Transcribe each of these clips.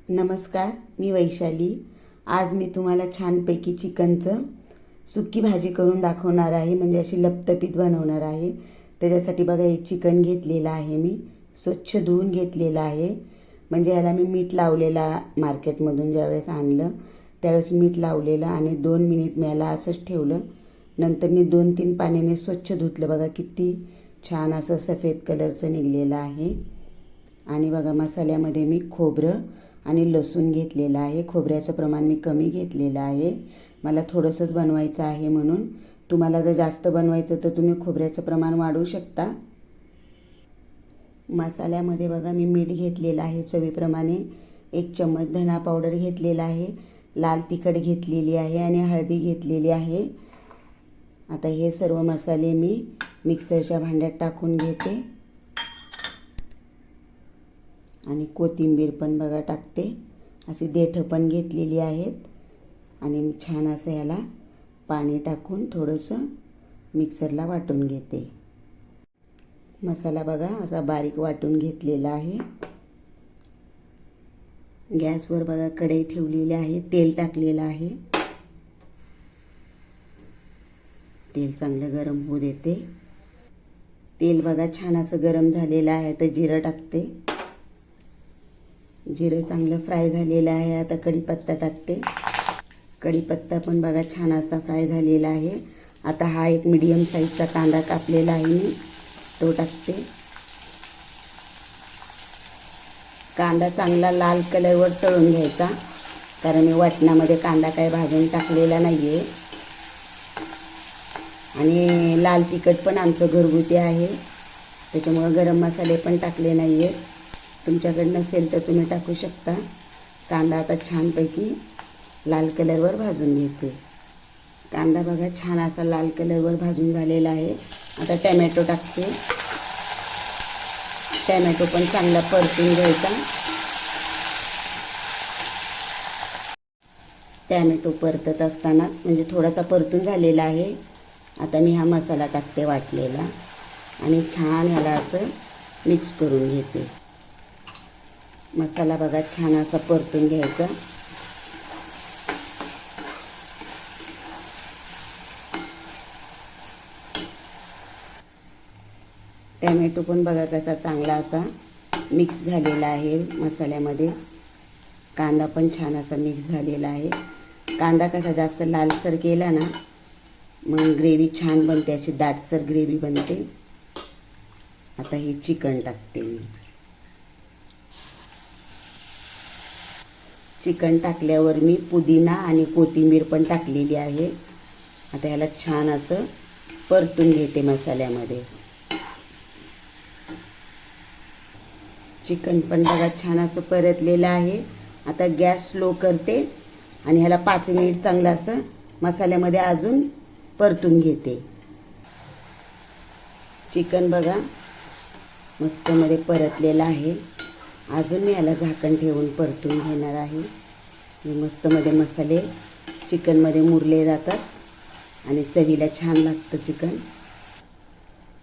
नमस्कार, मी वैशाली। आज मी तुम्हाला छानपैकी चिकनचं सुक्की भाजी करून दाखवणार आहे, म्हणजे अशी लपतपीत बनवणार आहे। त्याच्यासाठी बघा, हे चिकन घेतलेलं आहे, मी स्वच्छ धुवून घेतलेलं आहे। म्हणजे याला मी मीठ लावलेला, मार्केटमधून ज्यावेळेस आणलं त्यावेळेस मीठ लावलेलं आणि 2 मिनिट मी याला असंच ठेवलं। नंतर मी 2-3 पाण्याने स्वच्छ धुतलं। बघा किती छान असं सफेद कलरचं निघलेलं आहे। आणि बघा, मसाल्यामध्ये मी खोबरं आणि लसूण घेतलेलं आहे। खोबऱ्याचं प्रमाण मी कमी घेतलेलं आहे, मला थोडंसंच बनवायचं आहे म्हणून। तुम्हाला जर जास्त बनवायचं तर तुम्ही खोबऱ्याचं प्रमाण वाढवू शकता। मसाल्यामध्ये बघा, मी मीठ घेतलेलं आहे चवीप्रमाणे, 1 चम्मच धना पावडर घेतलेला आहे, लाल तिखट घेतलेली आहे आणि हळदी घेतलेली आहे। आता हे सर्व मसाले मी मिक्सरच्या भांड्यात टाकून घेते आणि कोथिंबीर पण बघा टाकते। अशी देठं पण घेतलेली आहेत आणि छान असं याला पाणी टाकून थोडंसं मिक्सरला वाटून घेते। मसाला बघा असा बारीक वाटून घेतलेला आहे। गॅसवर बघा कढई ठेवलेली आहे, तेल टाकलेलं आहे। तेल चांगलं गरम होऊ देते। तेल बघा छान असं गरम झालेलं आहे, तर जिरं टाकते। जिरं चांगलं फ्राय झालेलं आहे। आता कढीपत्ता टाकते। कढीपत्ता पण बघा छान असा फ्राय झालेला आहे। आता हा एक मीडियम साईजचा कांदा कापलेला आहे, मी तो टाकते। कांदा चांगला लाल कलरवर तळून घ्यायचा, कारण मी वाटणामध्ये कांदा काय भाजून टाकलेला नाही आहे। आणि लाल तिखट पण आमचं घरगुती आहे, त्याच्यामुळं गरम मसाले पण टाकले नाही आहेत। तुमच्याकडे नसेल तर तुम्ही टाकू शकता। कांदा आता छानपैकी लाल कलरवर भाजून घेते। कांदा बघा छान असा लाल कलरवर भाजून झालेला आहे। आता टॅमॅटो टाकते। टॅमॅटो पण चांगला परतून घ्यायचा। टॅमॅटो परतत असताना म्हणजे थोडासा परतून झालेला आहे। आता मी हा मसाला टाकते वाटलेला आणि छान ह्याला असं मिक्स करून घेते। मसाला बघा छान असा परतून घ्यायचा। टॅमॅटो पण बघा कसा चांगला असा मिक्स झालेला आहे मसाल्यामध्ये। कांदा पण छान असा मिक्स झालेला आहे। कांदा कसा जास्त लालसर केला ना, मग ग्रेव्ही छान बनते, अशी दाटसर ग्रेव्ही बनते। आता हे चिकन टाकते मी। चिकन टाकल्यावर मी पुदिना आणि कोथिंबीर पण टाकलेली आहे। आता याला छान असं परतून घेते मसाल्यामध्ये। चिकन पण बघा छान असं परतलेलं आहे। आता गॅस स्लो करते आणि ह्याला 5 मिनिट चांगलं असं मसाल्यामध्ये अजून परतून घेते। चिकन बघा मस्त मध्ये परतलेलं आहे। अजून मी याला झाकण ठेवून परतून घेणार आहे। मस्त मध्ये मसाले चिकनमध्ये मुरले जातात आणि चवीला छान लागतं चिकन।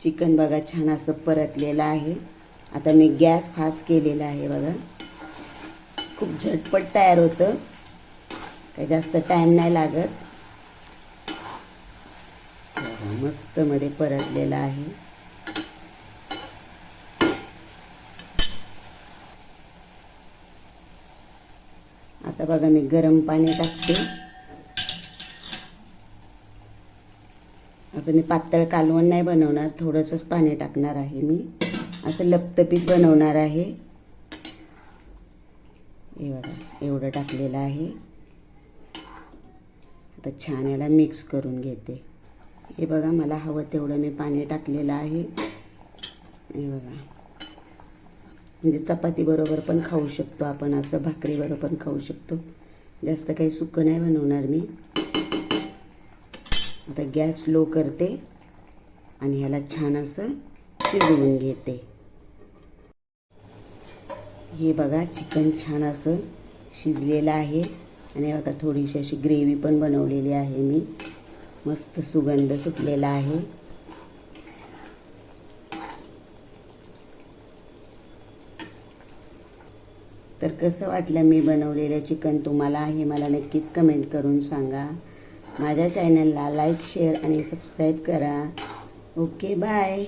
चिकन बघा छान असं परतलेलं आहे। आता मी गॅस फास्ट केलेला आहे बघा। खूप झटपट तयार होतं, काही जास्त टाईम नाही लागत। मस्त मध्ये परतलेलं आहे। आता बघा मी गरम पाणी टाकते। असं मी पातळ कालवण नाही बनवणार, थोडंसंच पाणी टाकणार आहे मी। असं लपतपीत बनवणार आहे। हे बघा एवढं टाकलेलं आहे। आता छान याला मिक्स करून घेते। हे बघा मला हवं तेवढं मी पाणी टाकलेलं आहे। हे बघा, म्हणजे चपातीबरोबर पण खाऊ शकतो आपण, असं भाकरीबरोबर पण खाऊ शकतो। जास्त काही सुकं नाही बनवणार मी। आता गॅस स्लो करते आणि ह्याला छान असं शिजवून घेते। हे बघा चिकन छान असं शिजलेलं आहे आणि बघा थोडीशी अशी ग्रेव्ही पण बनवलेली आहे मी। मस्त सुगंध सुटलेला आहे। तर कसं वाटलं मी बनवलेलं चिकन तुम्हाला हे मला नक्कीच कमेंट करून सांगा. माझ्या चॅनलला लाईक शेअर आणि सबस्क्राईब करा. Okay bye.